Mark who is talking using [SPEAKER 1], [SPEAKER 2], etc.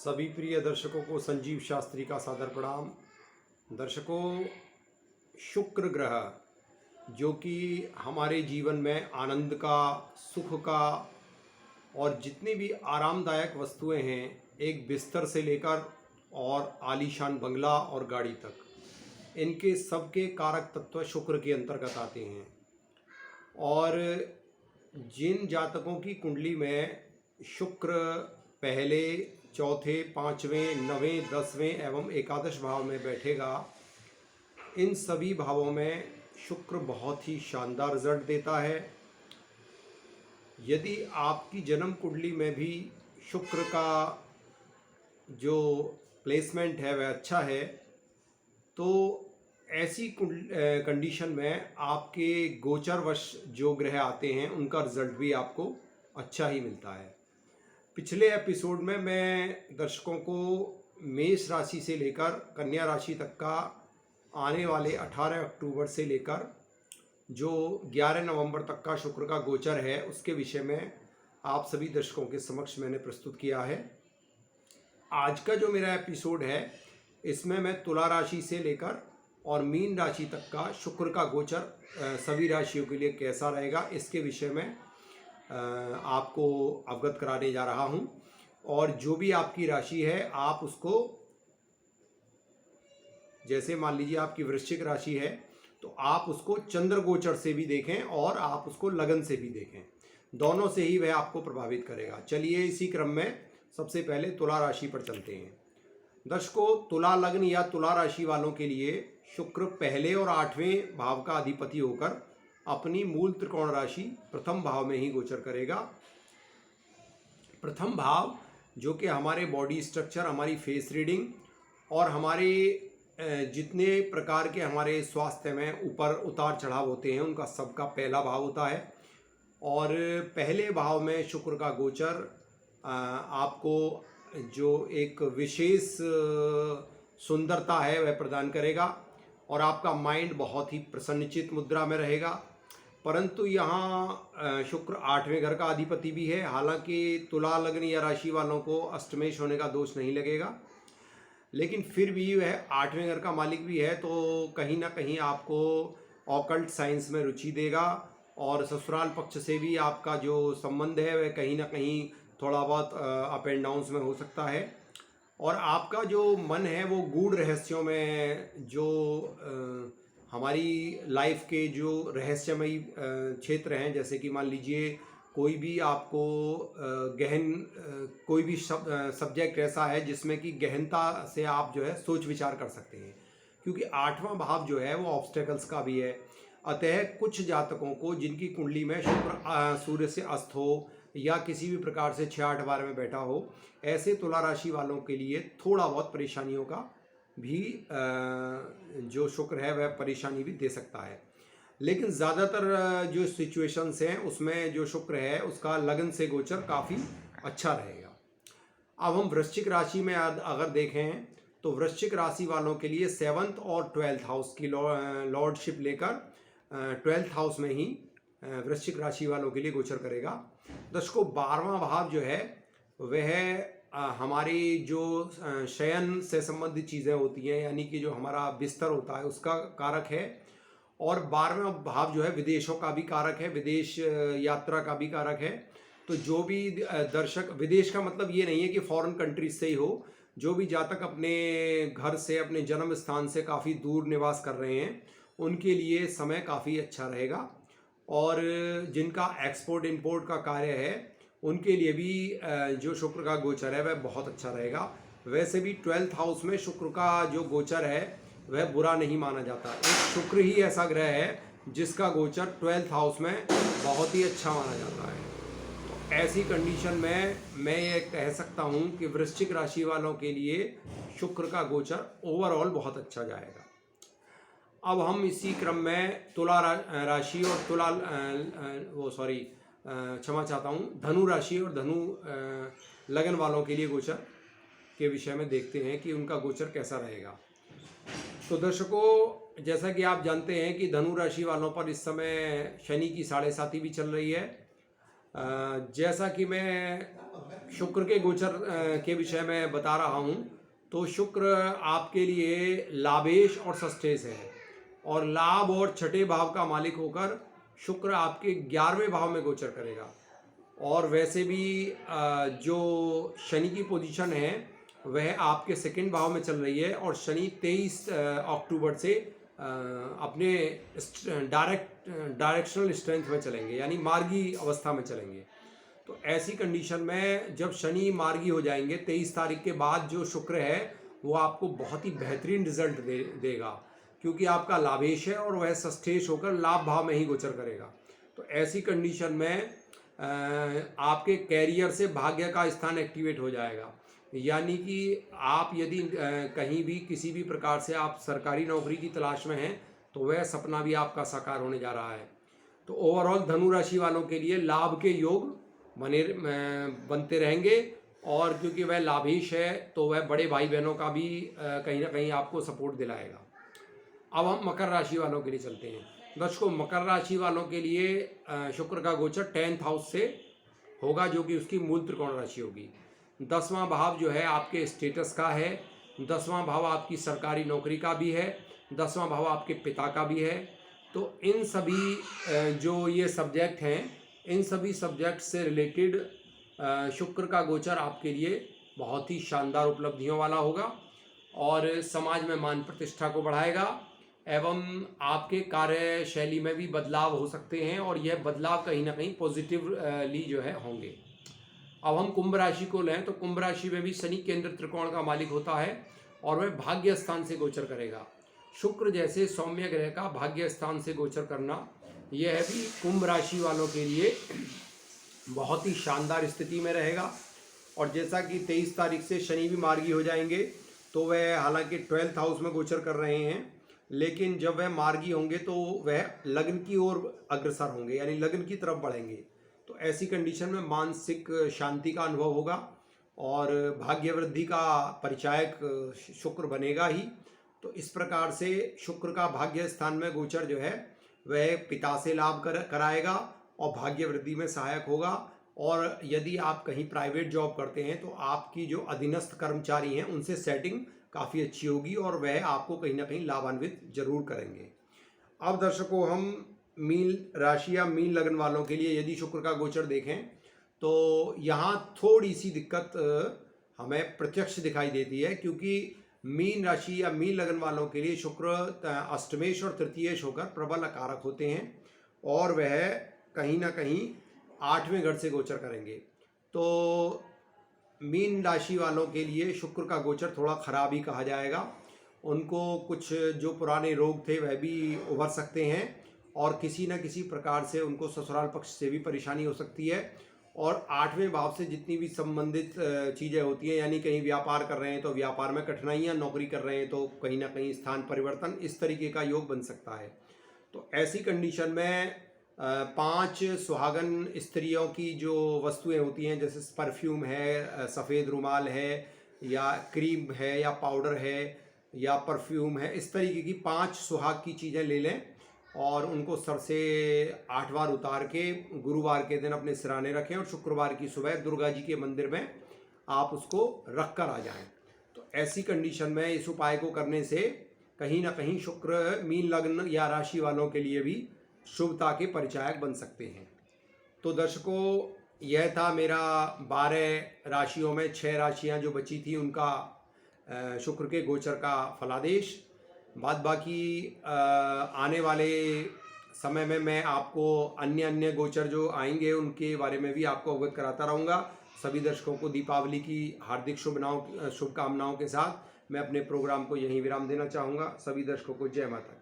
[SPEAKER 1] सभी प्रिय दर्शकों को संजीव शास्त्री का सादर प्रणाम। दर्शकों, शुक्र ग्रह जो कि हमारे जीवन में आनंद का, सुख का और जितनी भी आरामदायक वस्तुएं हैं, एक बिस्तर से लेकर और आलीशान बंगला और गाड़ी तक, इनके सबके कारक तत्व शुक्र के अंतर्गत आते हैं। और जिन जातकों की कुंडली में शुक्र पहले, चौथे, पाँचवें, नवें, 10वें एवं एकादश भाव में बैठेगा, इन सभी भावों में शुक्र बहुत ही शानदार रिजल्ट देता है। यदि आपकी जन्म कुंडली में भी शुक्र का जो प्लेसमेंट है वह अच्छा है, तो ऐसी कंडीशन में आपके गोचरवश जो ग्रह आते हैं उनका रिजल्ट भी आपको अच्छा ही मिलता है। पिछले एपिसोड में मैं दर्शकों को मेष राशि से लेकर कन्या राशि तक का आने वाले 18 अक्टूबर से लेकर जो 11 नवंबर तक का शुक्र का गोचर है उसके विषय में आप सभी दर्शकों के समक्ष मैंने प्रस्तुत किया है। आज का जो मेरा एपिसोड है इसमें मैं तुला राशि से लेकर और मीन राशि तक का शुक्र का गोचर सभी राशियों के लिए कैसा रहेगा इसके विषय में आपको अवगत कराने जा रहा हूं। और जो भी आपकी राशि है आप उसको, जैसे मान लीजिए आपकी वृश्चिक राशि है तो आप उसको चंद्र गोचर से भी देखें और आप उसको लगन से भी देखें, दोनों से ही वह आपको प्रभावित करेगा। चलिए इसी क्रम में सबसे पहले तुला राशि पर चलते हैं। दर्शकों, तुला लग्न या तुला राशि वालों के लिए शुक्र पहले और 8वें भाव का अधिपति होकर अपनी मूल त्रिकोण राशि प्रथम भाव में ही गोचर करेगा। प्रथम भाव जो कि हमारे बॉडी स्ट्रक्चर, हमारी फेस रीडिंग और हमारे जितने प्रकार के हमारे स्वास्थ्य में ऊपर उतार चढ़ाव होते हैं उनका सबका पहला भाव होता है। और पहले भाव में शुक्र का गोचर आपको जो एक विशेष सुंदरता है वह प्रदान करेगा और आपका माइंड बहुत ही प्रसन्नचित मुद्रा में रहेगा। परंतु यहाँ शुक्र 8वें घर का अधिपति भी है। हालांकि तुला लग्न या राशि वालों को अष्टमेश होने का दोष नहीं लगेगा, लेकिन फिर भी वह 8वें घर का मालिक भी है, तो कहीं ना कहीं आपको ऑकल्ट साइंस में रुचि देगा और ससुराल पक्ष से भी आपका जो संबंध है वह कहीं ना कहीं थोड़ा बहुत अप एंड डाउन्स में हो सकता है। और आपका जो मन है वो गूढ़ रहस्यों में, जो हमारी लाइफ के जो रहस्यमयी क्षेत्र हैं, जैसे कि मान लीजिए कोई भी आपको गहन कोई भी सब्जेक्ट ऐसा है जिसमें कि गहनता से आप जो है सोच विचार कर सकते हैं, क्योंकि 8वां भाव जो है वो ऑब्स्टेकल्स का भी है। अतः कुछ जातकों को जिनकी कुंडली में शुक्र सूर्य से अस्त हो या किसी भी प्रकार से 6-8 बार में बैठा हो, ऐसे तुला राशि वालों के लिए थोड़ा बहुत परेशानियों का भी जो शुक्र है वह परेशानी भी दे सकता है। लेकिन ज़्यादातर जो सिचुएशंस हैं उसमें जो शुक्र है उसका लगन से गोचर काफ़ी अच्छा रहेगा। अब हम वृश्चिक राशि में अगर देखें तो वृश्चिक राशि वालों के लिए 7th और 12th हाउस की लॉर्डशिप लेकर 12th हाउस में ही वृश्चिक राशि वालों के लिए गोचर करेगा। दर्शकों, 12वां भाव जो है वह हमारी जो शयन से संबंधित चीज़ें होती हैं, यानी कि जो हमारा बिस्तर होता है उसका कारक है। और 12वां भाव जो है विदेशों का भी कारक है, विदेश यात्रा का भी कारक है। तो जो भी दर्शक, विदेश का मतलब ये नहीं है कि फॉरेन कंट्रीज से ही हो, जो भी जातक अपने घर से, अपने जन्म स्थान से काफ़ी दूर निवास कर रहे हैं उनके लिए समय काफ़ी अच्छा रहेगा। और जिनका एक्सपोर्ट इंपोर्ट का कार्य है उनके लिए भी जो शुक्र का गोचर है वह बहुत अच्छा रहेगा। वैसे भी 12th हाउस में शुक्र का जो गोचर है वह बुरा नहीं माना जाता। एक शुक्र ही ऐसा ग्रह है जिसका गोचर 12th हाउस में बहुत ही अच्छा माना जाता है। तो ऐसी कंडीशन में मैं ये कह सकता हूँ कि वृश्चिक राशि वालों के लिए शुक्र का गोचर ओवरऑल बहुत अच्छा जाएगा। अब हम इसी क्रम में तुला राशि और क्षमा चाहता हूँ, धनु राशि और धनु लगन वालों के लिए गोचर के विषय में देखते हैं कि उनका गोचर कैसा रहेगा। तो दर्शकों, जैसा कि आप जानते हैं कि धनु राशि वालों पर इस समय शनि की 7.5 भी चल रही है। जैसा कि मैं शुक्र के गोचर के विषय में बता रहा हूँ। तो शुक्र आपके लिए लाभेश और षष्ठेश है, और लाभ और छठे भाव का मालिक होकर शुक्र आपके 11वें भाव में गोचर करेगा। और वैसे भी जो शनि की पोजीशन है वह आपके सेकंड भाव में चल रही है, और शनि 23 अक्टूबर से अपने डायरेक्शनल स्ट्रेंथ में चलेंगे, यानी मार्गी अवस्था में चलेंगे। तो ऐसी कंडीशन में जब शनि मार्गी हो जाएंगे 23 तारीख के बाद, जो शुक्र है वो आपको बहुत ही बेहतरीन रिजल्ट देगा, क्योंकि आपका लाभेश है और वह षष्ठेश होकर लाभ भाव में ही गोचर करेगा। तो ऐसी कंडीशन में आपके कैरियर से भाग्य का स्थान एक्टिवेट हो जाएगा, यानी कि आप यदि कहीं भी किसी भी प्रकार से आप सरकारी नौकरी की तलाश में हैं तो वह सपना भी आपका साकार होने जा रहा है। तो ओवरऑल धनु राशि वालों के लिए लाभ के योग बनते रहेंगे, और क्योंकि वह लाभेश है तो वह बड़े भाई बहनों का भी कहीं ना कहीं आपको सपोर्ट दिलाएगा। अब हम मकर राशि वालों के लिए चलते हैं। दर्शकों, मकर राशि वालों के लिए शुक्र का गोचर 10th हाउस से होगा, जो कि उसकी मूल त्रिकोण राशि होगी। 10वां भाव जो है आपके स्टेटस का है, 10वां भाव आपकी सरकारी नौकरी का भी है, 10वां भाव आपके पिता का भी है। तो इन सभी जो ये सब्जेक्ट हैं, इन सभी सब्जेक्ट से रिलेटेड शुक्र का गोचर आपके लिए बहुत ही शानदार उपलब्धियों वाला होगा, और समाज में मान प्रतिष्ठा को बढ़ाएगा, एवं आपके कार्यशैली में भी बदलाव हो सकते हैं, और यह बदलाव कहीं ना कहीं पॉजिटिवली जो है होंगे। अब हम कुंभ राशि को लें तो कुंभ राशि में भी शनि केंद्र त्रिकोण का मालिक होता है, और वह भाग्य स्थान से गोचर करेगा। शुक्र जैसे सौम्य ग्रह का भाग्य स्थान से गोचर करना, यह भी कुंभ राशि वालों के लिए बहुत ही शानदार स्थिति में रहेगा। और जैसा कि 23 तारीख से शनि भी मार्गी हो जाएंगे, तो वह हालांकि 12th हाउस में गोचर कर रहे हैं, लेकिन जब वह मार्गी होंगे तो वह लग्न की ओर अग्रसर होंगे, यानी लग्न की तरफ बढ़ेंगे। तो ऐसी कंडीशन में मानसिक शांति का अनुभव होगा, और भाग्य वृद्धि का परिचायक शुक्र बनेगा ही। तो इस प्रकार से शुक्र का भाग्य स्थान में गोचर जो है वह पिता से लाभ कराएगा और भाग्य वृद्धि में सहायक होगा। और यदि आप कहीं प्राइवेट जॉब करते हैं तो आपकी जो अधीनस्थ कर्मचारी हैं उनसे सेटिंग काफ़ी अच्छी होगी, और वह आपको कहीं ना कहीं लाभान्वित जरूर करेंगे। अब दर्शकों, हम मीन राशि या मीन लग्न वालों के लिए यदि शुक्र का गोचर देखें तो यहाँ थोड़ी सी दिक्कत हमें प्रत्यक्ष दिखाई देती है, क्योंकि मीन राशि या मीन लग्न वालों के लिए शुक्र अष्टमेश और तृतीयेश होकर प्रबल कारक होते हैं, और वह कहीं ना कहीं 8वें घर से गोचर करेंगे। तो मीन राशि वालों के लिए शुक्र का गोचर थोड़ा खराब ही कहा जाएगा। उनको कुछ जो पुराने रोग थे वह भी उभर सकते हैं, और किसी न किसी प्रकार से उनको ससुराल पक्ष से भी परेशानी हो सकती है। और 8वें भाव से जितनी भी संबंधित चीज़ें होती हैं, यानी कहीं व्यापार कर रहे हैं तो व्यापार में कठिनाइयाँ, नौकरी कर रहे हैं तो कहीं ना कहीं स्थान परिवर्तन, इस तरीके का योग बन सकता है। तो ऐसी कंडीशन में 5 सुहागन स्त्रियों की जो वस्तुएं होती हैं, जैसे परफ्यूम है, सफ़ेद रुमाल है, या क्रीम है, या पाउडर है, या परफ्यूम है, इस तरीके की 5 सुहाग की चीज़ें ले लें, और उनको सर से 8 बार उतार के गुरुवार के दिन अपने सिराने रखें, और शुक्रवार की सुबह दुर्गा जी के मंदिर में आप उसको रख कर आ जाएं। तो ऐसी कंडीशन में इस उपाय को करने से कहीं ना कहीं शुक्र मीन लग्न या राशि वालों के लिए भी शुभता के परिचायक बन सकते हैं। तो दर्शकों, यह था मेरा 12 राशियों में 6 राशियां जो बची थी उनका शुक्र के गोचर का फलादेश। बाद बाकी आने वाले समय में मैं आपको अन्य गोचर जो आएंगे उनके बारे में भी आपको अवगत कराता रहूँगा। सभी दर्शकों को दीपावली की हार्दिक शुभकामनाओं के साथ मैं अपने प्रोग्राम को यहीं विराम देना चाहूँगा। सभी दर्शकों को जय माता दी।